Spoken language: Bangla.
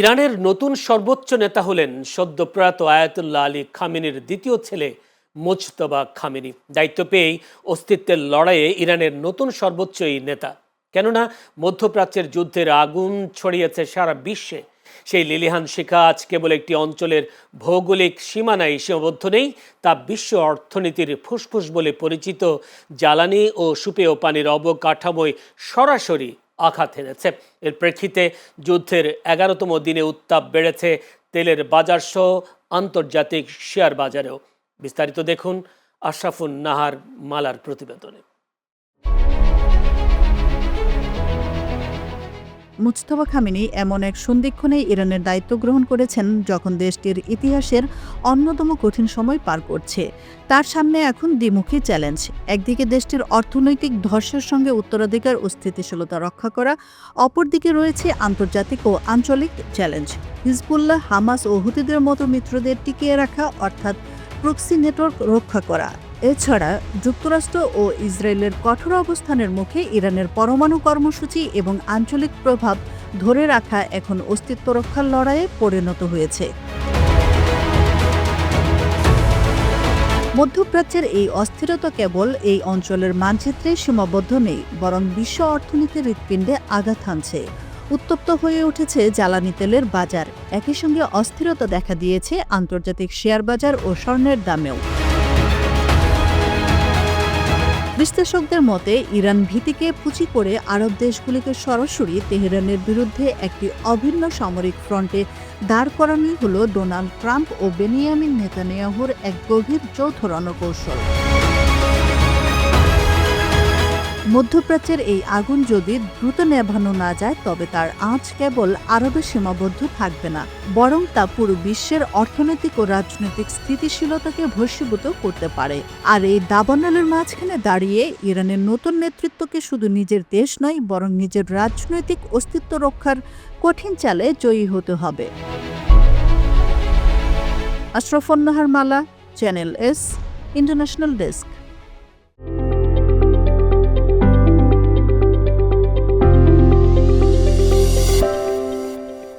ইরানের নতুন সর্বোচ্চ নেতা হলেন সদ্য প্রয়াত আয়াতুল্লাহ আলী খামেনির দ্বিতীয় ছেলে মোজতবা খামেনি। দায়িত্ব পেয়েই অস্তিত্বের লড়াইয়ে ইরানের নতুন সর্বোচ্চ এই নেতা। কেননা মধ্যপ্রাচ্যের যুদ্ধের আগুন ছড়িয়েছে সারা বিশ্বে। সেই লিলিহান শিখা আজ কেবল একটি অঞ্চলের ভৌগোলিক সীমানায় সীমাবদ্ধ নেই, তা বিশ্ব অর্থনীতির ফুসফুস বলে পরিচিত জ্বালানি ও সুপেয় পানির অবকাঠামোয় সরাসরি আঘাত হেনেছে। এর প্রেক্ষিতে যুদ্ধের 11তম দিনে উত্তাপ বেড়েছে তেলের বাজার সহ আন্তর্জাতিক শেয়ার বাজারেও। বিস্তারিত দেখুন আশরাফুন নাহার মালার প্রতিবেদনে। মুজতবা খামেনি এমন এক সন্ধিক্ষণে ইরানের দায়িত্ব গ্রহণ করেছেন যখন দেশটির ইতিহাসের অন্যতম কঠিন সময় পার করছে। তার সামনে এখন দ্বিমুখী চ্যালেঞ্জ। একদিকে দেশটির অর্থনৈতিক ধসের সঙ্গে উত্তরাধিকার ও স্থিতিশীলতা রক্ষা করা, অপরদিকে রয়েছে আন্তর্জাতিক ও আঞ্চলিক চ্যালেঞ্জ। হিজবুল্লাহ, হামাস ও হুতিদের মতো মিত্রদের টিকিয়ে রাখা, অর্থাৎ প্রক্সি নেটওয়ার্ক রক্ষা করা। এছাড়া যুক্তরাষ্ট্র ও ইসরায়েলের কঠোর অবস্থানের মুখে ইরানের পরমাণু কর্মসূচি এবং আঞ্চলিক প্রভাব ধরে রাখা এখন অস্তিত্ব রক্ষার লড়াইয়ে পরিণত হয়েছে। মধ্যপ্রাচ্যের এই অস্থিরতা কেবল এই অঞ্চলের মানচিত্রে সীমাবদ্ধ নেই, বরং বিশ্ব অর্থনীতির হৃৎপিণ্ডে আঘাত হানছে। উত্তপ্ত হয়ে উঠেছে জ্বালানি তেলের বাজার। একই সঙ্গে অস্থিরতা দেখা দিয়েছে আন্তর্জাতিক শেয়ার বাজার ও স্বর্ণের দামেও। বিশ্লেষকদের মতে ইরান ভীতিকে পুঁজি করে আরব দেশগুলিকে সরাসরি তেহরানের বিরুদ্ধে একটি অভিন্ন সামরিক ফ্রন্টে দাঁড় করানোই হল ডোনাল্ড ট্রাম্প ও বেনিয়ামিন নেতানিয়াহুর এক গভীর যৌথ রণকৌশল। মধ্যপ্রাচ্যের এই আগুন যদি দ্রুত নেভানো না যায়, তবে তার আঁচ কেবল আরবে সীমাবদ্ধ থাকবে না, বরং তা পুরো বিশ্বের অর্থনৈতিক ও রাজনৈতিক স্থিতিশীলতাকে ভস্মীভূত করতে পারে। আর এই দাবানলের মাঝখানে দাঁড়িয়ে ইরানের নতুন নেতৃত্বকে শুধু নিজের দেশ নয়, বরং নিজের রাজনৈতিক অস্তিত্ব রক্ষার কঠিন চালে জয়ী হতে হবে। আশরাফুন নাহার মালা, চ্যানেল এস, ইন্টারন্যাশনাল ডেস্ক।